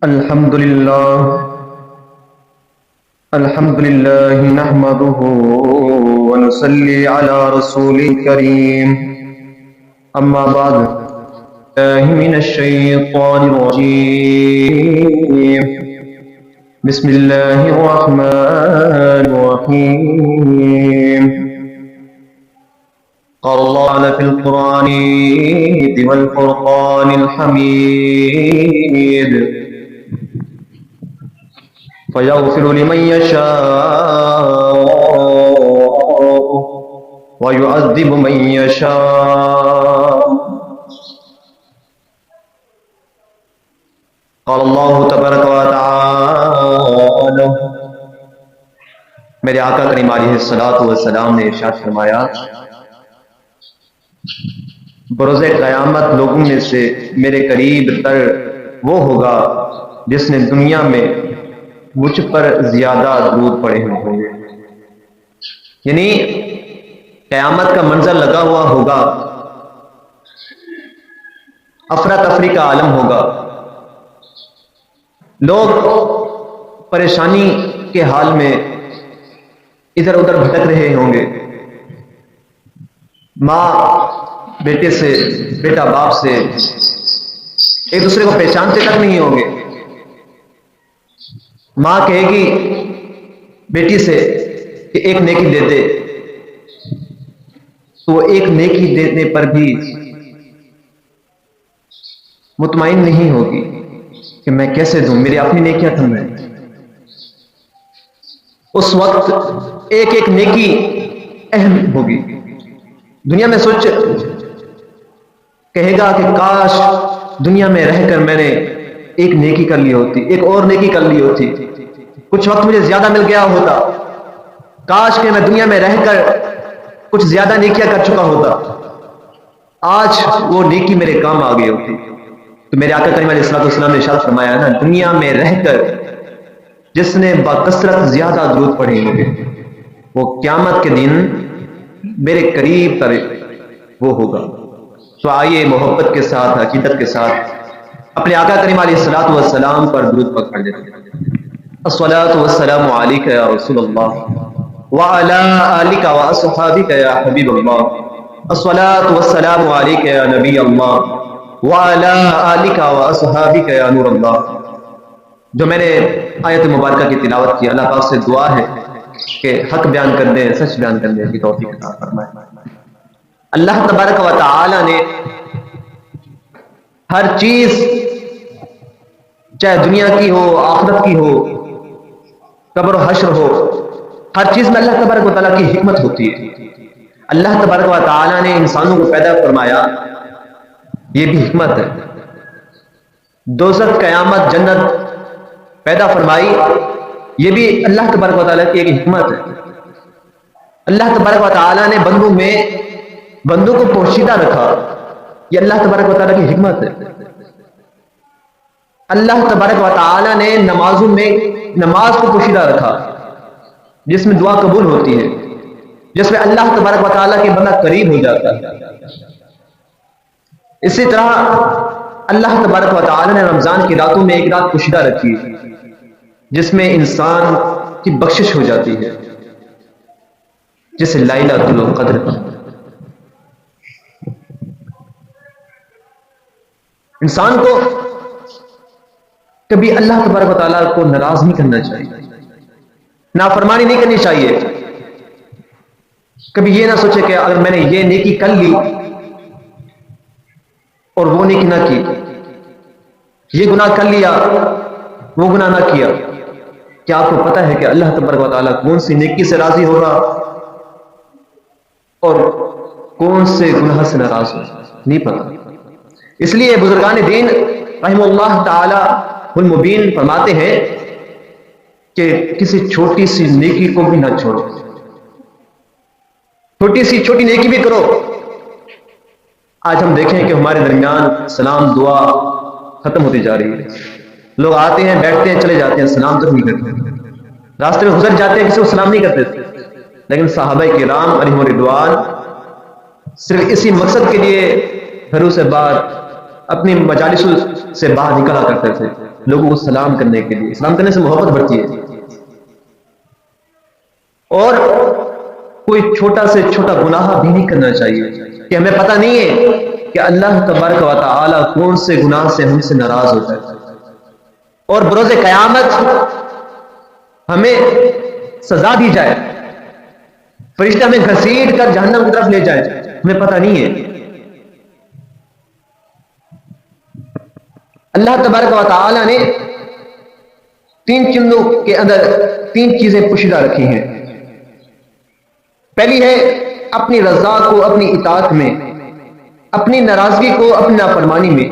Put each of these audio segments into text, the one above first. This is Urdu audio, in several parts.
الحمد لله نحمده ونصلي على رسول الكريم أما بعد الله من الشيطان الرجيم بسم الله الرحمن الرحيم قال الله في القرآن والفرقان الحميد فيغفر لمن يشاء ويعذب من يشاء قال الله تبارك وتعالى میرے آقا کریم علیہ الصلوۃ والسلام نے ارشاد فرمایا بروز قیامت لوگوں میں سے میرے قریب تر وہ ہوگا جس نے دنیا میں مجھ پر زیادہ درود پڑے ہوں گے. یعنی قیامت کا منظر لگا ہوا ہوگا، افراتفری کا عالم ہوگا، لوگ پریشانی کے حال میں ادھر ادھر بھٹک رہے ہوں گے، ماں بیٹے سے، بیٹا باپ سے ایک دوسرے کو پہچانتے تک نہیں ہوں گے. ماں کہے گی بیٹی سے کہ ایک نیکی دے دے، تو وہ ایک نیکی دینے پر بھی مطمئن نہیں ہوگی کہ میں کیسے دوں، میری اپنی نیکیاں کم ہیں. اس وقت ایک ایک نیکی اہم ہوگی. دنیا میں سوچ کہے گا کہ کاش دنیا میں رہ کر میں نے ایک نیکی کر لی ہوتی، ایک اور نیکی کر لی ہوتی، کچھ وقت مجھے زیادہ مل گیا ہوتا، کاش کہ میں دنیا میں رہ کر کچھ زیادہ نیکیاں کر چکا ہوتا، آج وہ نیکی میرے کام آ گئی ہوتی. تو میرے آقا کریم علیہ السلام نے ارشاد فرمایا نا، دنیا میں رہ کر جس نے بکثرت زیادہ درود پڑھے ہوں گے وہ قیامت کے دن میرے قریب تر وہ ہوگا. تو آئیے محبت کے ساتھ، عقیدت کے ساتھ اپنے آقا کریم علیہ السلام پر درود پاک پڑھ لیتے ہیں. الصلاۃ والسلام علیک یا رسول اللہ وعلی آلک واصحابک یا حبیب اللہ. الصلاۃ والسلام علیک یا نبی اللہ وعلی آلک واصحابک یا نور اللہ. جو میں نے آیت مبارکہ کی تلاوت کی، اللہ پاک سے دعا ہے کہ حق بیان کرنے، سچ بیان کرنے کی توفیق عطا فرمائے. اللہ تبارک و تعالی نے ہر چیز، چاہے دنیا کی ہو، آخرت کی ہو، قبر و حشر ہو، ہر چیز میں اللہ تبارک و تعالیٰ کی حکمت ہوتی ہے. اللہ تبارک و تعالیٰ نے انسانوں کو پیدا فرمایا، یہ بھی حکمت ہے. دوزخ، قیامت، جنت پیدا فرمائی، یہ بھی اللہ تبارک و تعالیٰ کی ایک حکمت ہے. اللہ تبارک و تعالیٰ نے بندوں کو پوشیدہ رکھا، یہ اللہ تبارک و تعالیٰ کی حکمت ہے. اللہ تبارک و تعالیٰ نے نمازوں میں نماز کو پوشیدہ رکھا، جس میں دعا قبول ہوتی ہے، جس میں اللہ تبارک و تعالیٰ کے بندہ قریب ہو جاتا ہے. اسی طرح اللہ تبارک و تعالیٰ نے رمضان کی راتوں میں ایک رات پوشیدہ رکھی جس میں انسان کی بخشش ہو جاتی ہے، جسے لیلۃ القدر. انسان کو کبھی اللہ تبارک و تعالیٰ کو ناراض نہیں کرنا چاہیے، نافرمانی نہیں کرنی چاہیے. کبھی یہ نہ سوچے کہ اگر میں نے یہ نیکی کر لی اور وہ نیکی نہ کی، یہ گناہ کر لیا وہ گناہ نہ کیا. کیا آپ کو پتہ ہے کہ اللہ تبارک و تعالیٰ کون سی نیکی سے راضی ہوگا اور کون سے گناہ سے ناراض ہوگا؟ نہیں پتہ. اس لیے بزرگان دین رحمہ اللہ تعالی المبین فرماتے ہیں کہ کسی چھوٹی سی نیکی کو بھی نہ چھوڑو، چھوٹی نیکی بھی کرو. آج ہم دیکھیں کہ ہمارے درمیان سلام دعا ختم ہوتی جا رہی ہے. لوگ آتے ہیں، بیٹھتے ہیں، چلے جاتے ہیں، سلام تک نہیں کرتے. راستے میں گزر جاتے ہیں، کسی کو سلام نہیں کرتے تھے. لیکن صحابہ کرام علیہم الرضوان صرف اسی مقصد کے لیے گھروں سے باہر، اپنی مجالس سے باہر نکلا کرتے تھے لوگوں کو سلام کرنے کے لیے. سلام کرنے سے محبت بڑھتی ہے. اور کوئی چھوٹا سے چھوٹا گناہ بھی نہیں کرنا چاہیے کہ ہمیں پتہ نہیں ہے کہ اللہ تبارک و تعالی کون سے گناہ سے ہم سے ناراض ہوتا ہے، اور بروز قیامت ہمیں سزا دی جائے، فرشتہ ہمیں گھسیٹ کر جہنم کی طرف لے جائے، ہمیں پتہ نہیں ہے. اللہ تبارک و تعالی نے 3 چیزوں کے اندر 3 چیزیں پوشیدہ رکھی ہیں. پہلی ہے اپنی رضا کو اپنی اطاعت میں، اپنی ناراضگی کو اپنی نافرمانی میں،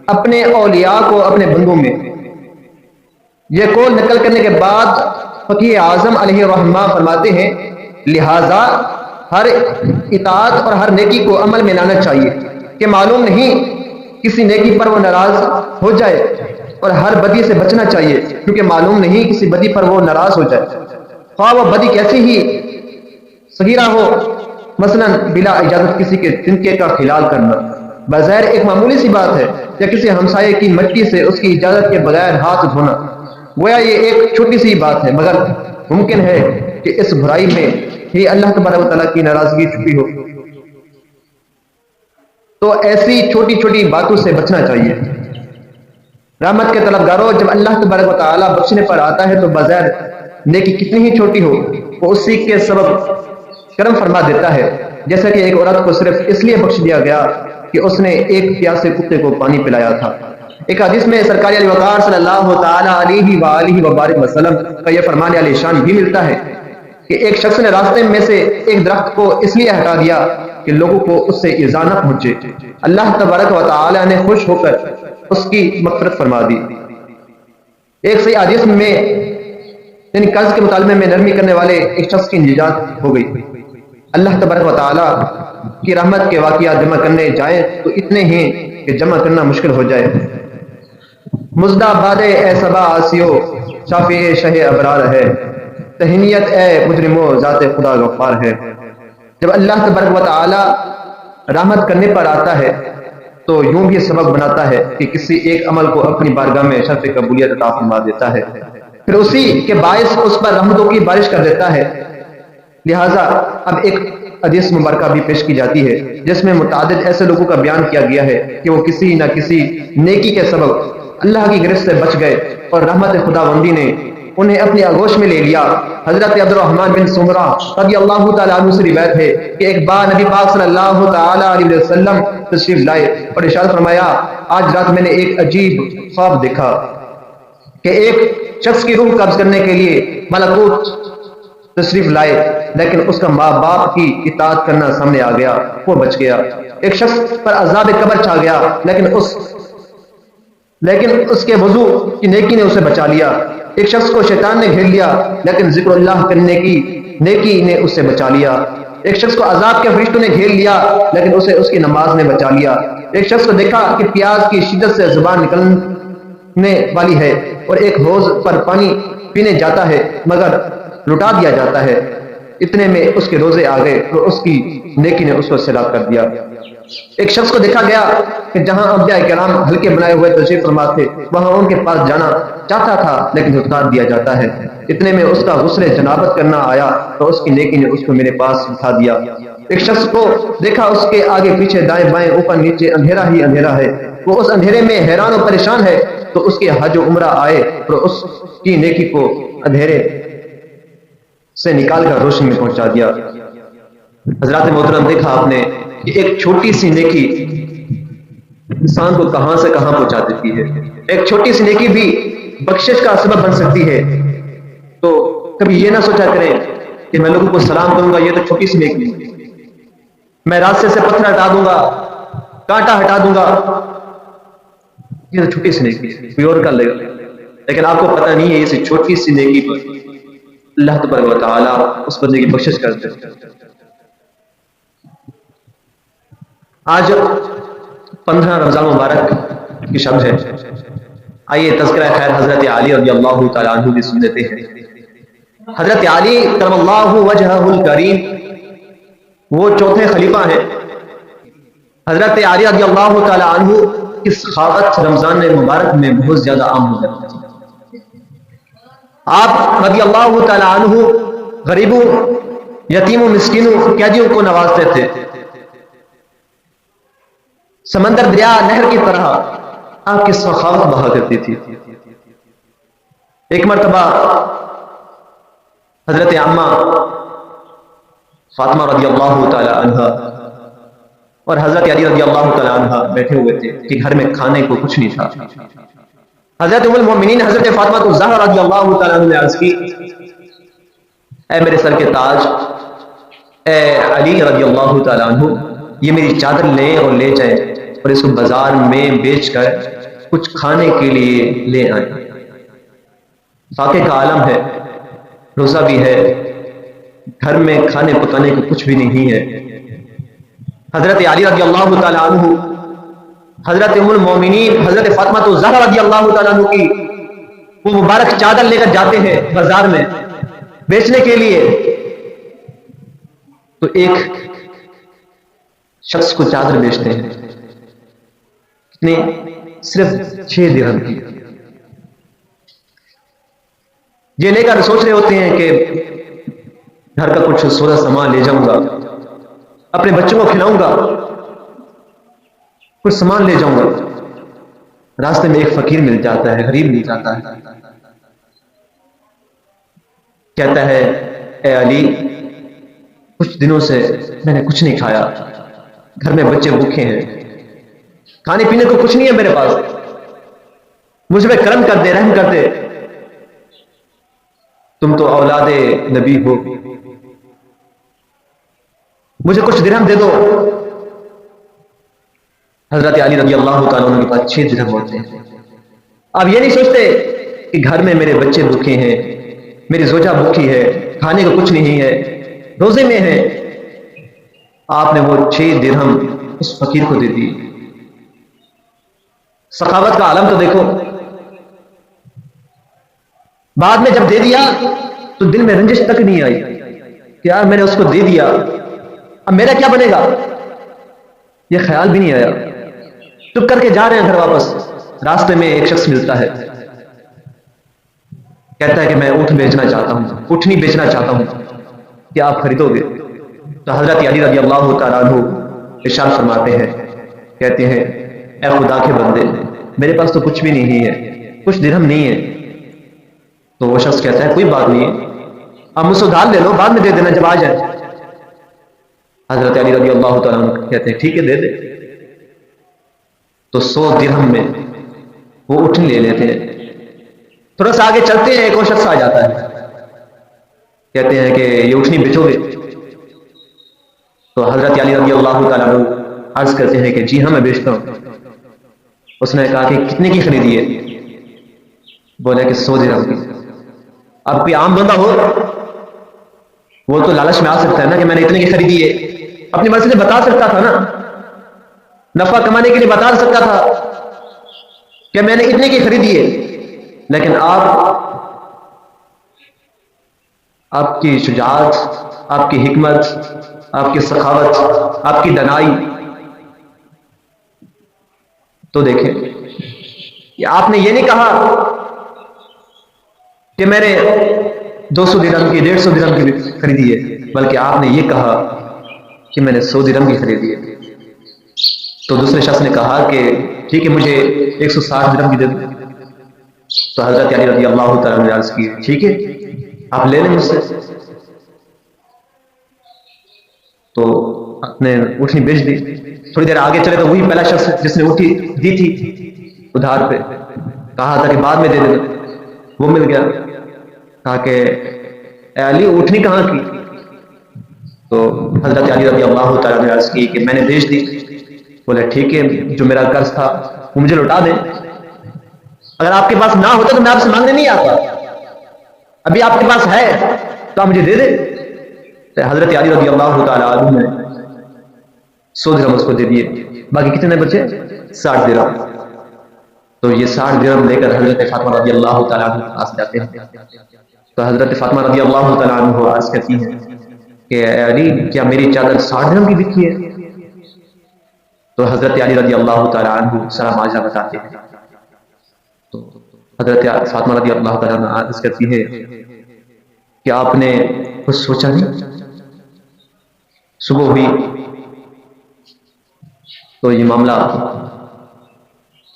اپنے اولیاء کو اپنے بندوں میں. یہ قول نقل کرنے کے بعد فقیہ اعظم علیہ الرحمہ فرماتے ہیں لہذا ہر اطاعت اور ہر نیکی کو عمل میں لانا چاہیے کہ معلوم نہیں کسی نیکی پر وہ ناراض ہو جائے، اور ہر بدی سے بچنا چاہیے کیونکہ معلوم نہیں کسی بدی پر وہ ناراض ہو جائے، خواہ وہ بدی کیسی ہی صغیرہ ہو، مثلا بلا اجازت کسی کے تنکے کا خلال کرنا. بظاہر ایک معمولی سی بات ہے، یا کسی ہمسائے کی مٹی سے اس کی اجازت کے بغیر ہاتھ دھونا، گویا یہ ایک چھوٹی سی بات ہے، مگر ممکن ہے کہ اس برائی میں ہی اللہ تبارک و تعالیٰ کی ناراضگی چھپی ہو. تو ایسی چھوٹی چھوٹی باتوں سے بچنا چاہیے. رحمت کے طلبگاروں، جب اللہ تبارک و تعالیٰ بخشنے پر آتا ہے تو بظاہر نیکی کتنی ہی چھوٹی ہو وہ اسی کے سبب کرم فرما دیتا ہے. جیسا کہ ایک عورت کو صرف اس لیے بخش دیا گیا کہ اس نے ایک پیاسے کتے کو پانی پلایا تھا. ایک حدیث میں سرکار علی وقار صلی اللہ تعالی علیہ وآلہ وبارک وسلم کا یہ فرمان علی شان بھی ملتا ہے کہ ایک شخص نے راستے میں سے ایک درخت کو اس لیے ہٹا دیا کہ لوگوں کو اس سے ایذا نہ پہنچے. اللہ تبارک و تعالی نے خوش ہو کر اس کی مغفرت فرما دی. ایک صحیح حدیث میں یعنی قرض کے مطالبے میں نرمی کرنے والے ایک شخص کی نجات ہو گئی. اللہ تبارک و تعالی کی رحمت کے واقعات جمع کرنے جائیں تو اتنے ہیں کہ جمع کرنا مشکل ہو جائے. مزدہ باد اے صبا آسیو شافع شہ ابرار ہے، تہنیت اے مجرمو ذات خدا غفار ہے. جب اللہ تبارک و تعالی رحمت کرنے پر آتا ہے تو یوں بھی سبب بناتا ہے کہ کسی ایک عمل کو اپنی بارگاہ میں شرط قبولیت عطا فرما دیتا ہے، پھر اسی کے باعث اس پر رحمتوں کی بارش کر دیتا ہے. لہٰذا اب ایک حدیث مبارکہ بھی پیش کی جاتی ہے جس میں متعدد ایسے لوگوں کا بیان کیا گیا ہے کہ وہ کسی نہ کسی نیکی کے سبب اللہ کی گرفت سے بچ گئے اور رحمت خداوندی نے انہیں اپنی آغوش میں لے لیا. حضرت عبد الرحمن بن سمرہ رضی اللہ تعالیٰ عنہ سے روایت ہے کہ ایک بار نبی پاک صلی اللہ تعالیٰ علیہ وسلم تشریف لائے اور ارشاد فرمایا آج رات میں نے ایک عجیب خواب دیکھا کہ ایک شخص کی روح قبض کرنے کے لیے ملکوت تشریف لائے، لیکن اس کا ماں باپ کی اطاعت کرنا سامنے آ گیا، وہ بچ گیا. ایک شخص پر عذاب قبر چھا گیا لیکن اس کے وضو کی نیکی نے اسے بچا لیا. ایک شخص کو شیطان نے گھیر لیا لیکن ذکر اللہ کرنے کی نیکی نے اسے بچا لیا. ایک شخص کو عذاب کے فرشتوں نے گھیر لیا لیکن اسے اس کی نماز نے بچا لیا. ایک شخص کو دیکھا کہ پیاز کی شدت سے زبان نکلنے والی ہے اور ایک حوض پر پانی پینے جاتا ہے مگر لٹا دیا جاتا ہے، اتنے میں اس کے روزے آ گئے اور اس کی نیکی نے اس کو سیراب کر دیا. ایک شخص کو دیکھا گیا کہ جہاں انبیاء کرام ہلکے بنائے ہوئے تشریف فرما تھے وہاں ان کے پاس جانا چاہتا تھا لیکن دھتکار دیا جاتا ہے، اتنے میں اس کا غسل جنابت کرنا آیا تو اس کی نیکی نے اس کو میرے پاس بٹھا دیا. ایک شخص کو دیکھا اس کے آگے پیچھے دائیں بائیں اوپر نیچے اندھیرا ہی اندھیرا ہے، وہ اس اندھیرے میں حیران و پریشان ہے تو اس کے حج و عمرہ آئے اور اس کی نیکی کو اندھیرے سے نکال کر روشنی میں پہنچا دیا. حضرات محترم، دیکھا آپ نے کہ ایک چھوٹی سی نیکی انسان کو کہاں سے کہاں پہنچا دیتی ہے. ایک چھوٹی سی نیکی بھی بخشش کا سبب بن سکتی ہے. تو کبھی یہ نہ سوچا کریں کہ میں لوگوں کو سلام کروں گا، یہ تو چھوٹی سی نیکی ہے، میں راستے سے پتھر ہٹا دوں گا، کانٹا ہٹا دوں گا، یہ تو چھوٹی سی نیکی ہے، کوئی اور کر لے گا. لیکن آپ کو پتہ نہیں ہے اس چھوٹی سی نیکی پر اللہ تبارک و تعالیٰ اس بندے کی بخشش کرتے ہیں. آج 15 رمضان مبارک کی شب ہے. آئیے تذکرہ خیر حضرت علی رضی اللہ تعالیٰ عنہ کی سن لیتے ہیں. حضرت علی کرم اللہ وجہہ الکریم وہ چوتھے خلیفہ ہیں. حضرت علی رضی اللہ تعالی عنہ کی سخاوت رمضان مبارک میں بہت زیادہ عام ہو جاتی تھی. آپ رضی اللہ تعالی عنہ غریبوں، یتیموں، مسکینوں، قیدیوں کو نوازتے تھے. سمندر، دریا، نہر کی طرح آپ کی سخاوت بہا کرتی تھی. ایک مرتبہ حضرت عمہ فاطمہ رضی اللہ تعالی عنہ اور حضرت علی رضی اللہ تعالی عنہ بیٹھے ہوئے تھے کہ گھر میں کھانے کو کچھ نہیں تھا. حضرت ام المؤمنین حضرت فاطمہ الزہرا رضی اللہ تعالی عنہ نے عرض کی، اے میرے سر کے تاج، اے علی رضی اللہ تعالی عنہ، یہ میری چادر لیں اور لے جائیں اور اس کو بازار میں بیچ کر کچھ کھانے کے لیے لے آئیں. فاقے کا عالم ہے، روزہ بھی ہے، گھر میں کھانے پکانے کو کچھ بھی نہیں ہے. حضرت علی رضی اللہ تعالی عنہ حضرت ام المومنین حضرت فاطمہ الزہرا رضی اللہ تعالی عنہ کی وہ مبارک چادر لے کر جاتے ہیں بازار میں بیچنے کے لیے. تو ایک شخص کو چادر بیچتے ہیں، کتنے؟ صرف 6 درہم کی. یہ لے کر سوچ رہے ہوتے ہیں کہ گھر کا کچھ سودا سامان لے جاؤں گا، اپنے بچوں کو کھلاؤں گا، کچھ سامان لے جاؤں گا. راستے میں ایک فقیر مل جاتا ہے، غریب مل جاتا ہے. کہتا ہے، اے علی، کچھ دنوں سے میں نے کچھ نہیں کھایا، گھر میں بچے بھوکے ہیں، کھانے پینے کو کچھ نہیں ہے میرے پاس، مجھ پہ کرم کر دے، رحم کر دے، تم تو اولاد نبی ہو، مجھے کچھ درہم دے دو. حضرت علی رضی اللہ تعالیٰ عنہ کے پاس 6 درہم ہوتے ہیں. آپ یہ نہیں سوچتے کہ گھر میں میرے بچے بھوکے ہیں، میری زوجہ بھوکی ہے، کھانے کو کچھ نہیں ہے، روزے میں ہے. آپ نے وہ 6 درہم اس فقیر کو دے دی. سخاوت کا عالم تو دیکھو. بعد میں جب دے دیا تو دل میں رنجش تک نہیں آئی کہ یار میں نے اس کو دے دیا، اب میرا کیا بنے گا، یہ خیال بھی نہیں آیا. چپ کر کے جا رہے ہیں گھر واپس. راستے میں ایک شخص ملتا ہے، کہتا ہے کہ میں اونٹ بیچنا چاہتا ہوں، اونٹنی بیچنا چاہتا ہوں، کیا آپ خریدو گے؟ تو حضرت علی رضی اللہ تعالیٰ عنہ ارشاد فرماتے ہیں، کہتے ہیں، اے خدا کے بندے، میرے پاس تو کچھ بھی نہیں ہے، کچھ درہم نہیں ہے. تو وہ شخص کہتا ہے، کوئی بات نہیں ہے، آپ مجھ سے ادھار لے لو، بعد میں دے دینا جب آ جائے. حضرت علی رضی اللہ تعالیٰ عنہ کہتے ہیں، ٹھیک ہے، دے دے. تو 100 درہم میں وہ اٹھن لے لیتے ہیں. تھوڑا سا آگے چلتے ہیں، ایک اور شخص آ جاتا ہے، کہتے ہیں کہ یہ اٹھنی بیچو گے؟ تو حضرت علی رضی اللہ تعالیٰ عنہ عرض کرتے ہیں کہ جی ہاں میں بیچتا ہوں. اس نے کہا کہ کتنے کی خریدی ہے؟ بولے کہ 100 درہم کی. اب کوئی عام بندہ ہو وہ تو لالچ میں آ سکتا ہے نا کہ میں نے اتنے کی خریدی ہے، اپنی مرضی سے بتا سکتا تھا نا، نفع کمانے کے لیے بتا سکتا تھا کہ میں نے اتنے کی خریدی ہے. لیکن آپ کی شجاعت، آپ کی حکمت، آپ کی سخاوت، آپ کی دنائی تو دیکھیں. آپ نے یہ نہیں کہا کہ میں نے 200 درہم کی، 150 درہم کی خریدی ہے، بلکہ آپ نے یہ کہا کہ میں نے 100 درہم کی خریدی ہے. تو دوسرے شخص نے کہا کہ ٹھیک ہے، مجھے 160 درہم کی دے دو. تو حضرت علی رضی اللہ تعالیٰ نے عرض کی، ٹھیک ہے، آپ لے لیں مجھ سے. تو آپ نے اٹھنی بیچ دی. تھوڑی دیر آگے چلے تو وہی پہلا شخص جس نے اٹھی دی تھی ادھار پہ، کہا تھا کہ بعد میں دے دینا، وہ مل گیا. کہا کہ اے علی، اٹھنی کہاں کی؟ تو حضرت علی رضی اللہ تعالیٰ نے عرض کی کہ میں نے بیچ دی. بولے ٹھیک ہے، جو میرا قرض تھا وہ مجھے لوٹا دیں. اگر آپ کے پاس نہ ہوتا تو میں آپ سے مانگنے نہیں آتا، ابھی آپ کے پاس ہے تو آپ مجھے دے دیں. تو حضرت علی رضی اللہ تعالیٰ عنہ نے 100 درہم اس کو دے دیے. باقی کتنے بچے؟ 60 درہم. تو یہ 60 درہم لے کر حضرت فاطمہ رضی اللہ تعالیٰ عنہ پاس جاتے ہیں. تو حضرت فاطمہ رضی اللہ تعالیٰ عنہ عرض کرتی ہیں کہ اے علی، کیا میری چادر 60 درہم کی بکی ہے؟ تو حضرت علی رضی اللہ تعالیٰ عنہ سارا معاجرہ بتاتے ہیں. تو حضرت فاطمہ رضی اللہ تعالیٰ عنہ عرض کرتی ہے کہ آپ نے کچھ سوچا نہیں؟ صبح ہوئی تو یہ معاملہ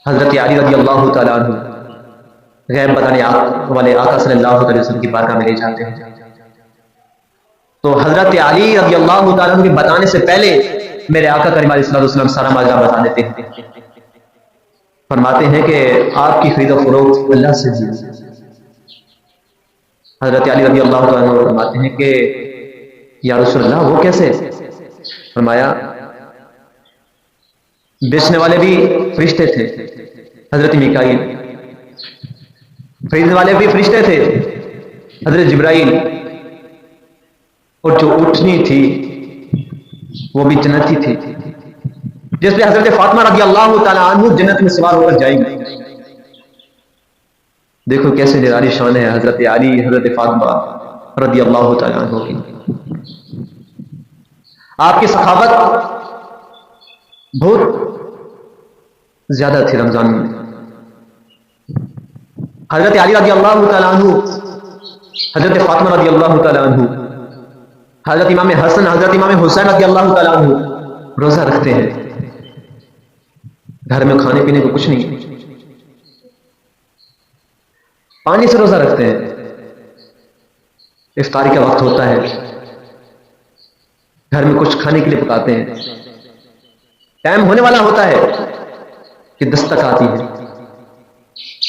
حضرت علی رضی اللہ تعالیٰ عنہ غیب بتانے والے آقا صلی اللہ علیہ وسلم کی بارگاہ میں لے جاتے ہیں. تو حضرت علی رضی اللہ تعالیٰ عنہ کے بتانے سے پہلے میرے آقا کریم علیہ السلام سارا ماجرا بتا دیتے ہیں. فرماتے ہیں کہ آپ کی خرید و فروخت اللہ سے ہوئی. حضرت علی رضی اللہ تعالیٰ عنہ فرماتے ہیں کہ یا رسول اللہ وہ کیسے؟ فرمایا بیچنے والے بھی فرشتے تھے، حضرت میکائیل، خریدنے والے بھی فرشتے تھے، حضرت جبرائیل، اور جو اٹھنی تھی وہ بھی جنتی تھی جس پہ حضرت فاطمہ رضی اللہ تعالیٰ عنہ جنت میں سوار ہو کر جائیں گے. دیکھو کیسے نرالی شان ہے حضرت علی حضرت فاطمہ رضی اللہ تعالیٰ عنہ کی. آپ کی سخاوت بہت زیادہ تھی رمضان میں. حضرت علی رضی اللہ تعالیٰ عنہ، حضرت فاطمہ رضی اللہ تعالیٰ عنہ، حضرت امام حسن، حضرت امام حسین رضی اللہ تعالیٰ عنہ روزہ رکھتے ہیں. گھر میں کھانے پینے کو کچھ نہیں، پانی سے روزہ رکھتے ہیں. افطاری کا وقت ہوتا ہے، گھر میں کچھ کھانے کے لیے پکاتے ہیں. ٹائم ہونے والا ہوتا ہے کہ دستک آتی ہے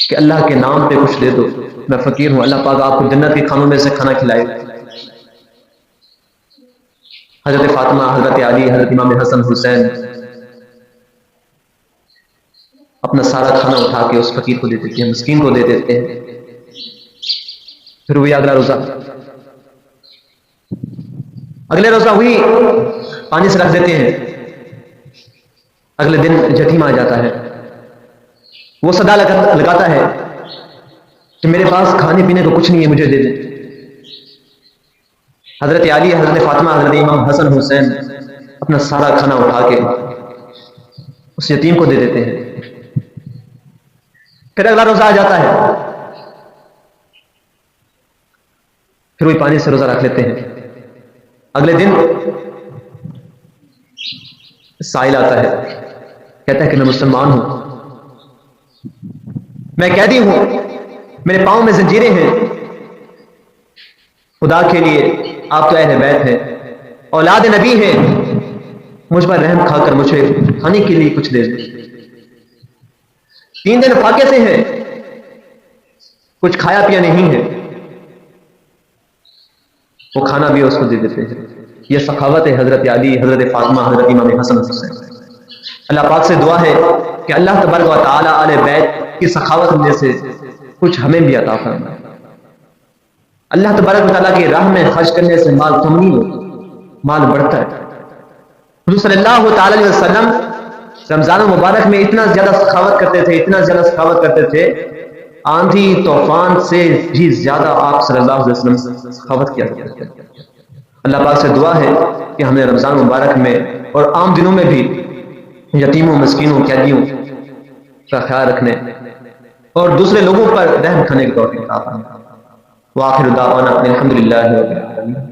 کہ اللہ کے نام پہ کچھ دے دو، میں فقیر ہوں، اللہ پاک آپ کو جنت کے کھانوں میں سے کھانا کھلائے. حضرت فاطمہ، حضرت علی، حضرت امام حسن حسین اپنا سارا کھانا اٹھا کے اس فقیر کو دے دیتے ہیں، مسکین کو دے دیتے ہیں. پھر وہی اگلا روزہ، اگلے روزہ وہی پانی سے رکھ دیتے ہیں. اگلے دن یتیم آ جاتا ہے، وہ صدا لگاتا ہے کہ میرے پاس کھانے پینے کو کچھ نہیں ہے، مجھے دے دیں. حضرت علی، حضرت فاطمہ، حضرت امام حسن حسین اپنا سارا کھانا اٹھا کے اس یتیم کو دے دیتے ہیں. پھر اگلا روزہ آ جاتا ہے، پھر وہی پانی سے روزہ رکھ لیتے ہیں. اگلے دن سائل آتا ہے، کہتا ہے کہ میں مسلمان ہوں، میں قیدی ہوں، میرے پاؤں میں زنجیریں ہیں، خدا کے لیے آپ تو اہل بیت ہیں، اولاد نبی ہیں، مجھ پر رحم کھا کر مجھے کھانے کے لیے کچھ دے دیں. 3 دن فاقے سے ہیں، کچھ کھایا پیا نہیں ہے، وہ کھانا بھی اس کو دے دیتے ہیں. یہ سخاوت ہے حضرت علی، حضرت فاطمہ، حضرت امام حسن حسین. اللہ پاک سے دعا ہے کہ اللہ تبارک و تعالی اہل بیت کی سخاوت میں سے کچھ ہمیں بھی عطا فرمائے. اللہ تبارک و تعالیٰ کی راہ میں خرچ کرنے سے مال کم نہیں ہوتا، مال بڑھتا ہے. حضور صلی اللہ تعالی علیہ وسلم رمضان مبارک میں اتنا زیادہ سخاوت کرتے تھے، اتنا زیادہ سخاوت کرتے تھے، آندھی طوفان سے بھی زیادہ آپ صلی اللہ علیہ وسلم سخاوت کیا کرتے تھے. اللہ پاک سے دعا ہے کہ ہمیں رمضان مبارک میں اور عام دنوں میں بھی یتیموں، مسکینوں، قیدیوں کا خیال رکھنے اور دوسرے لوگوں پر رحم کھانے کے توفیق عطا فرمائے. وآخر دعوانا الحمدللہ رب العالمین.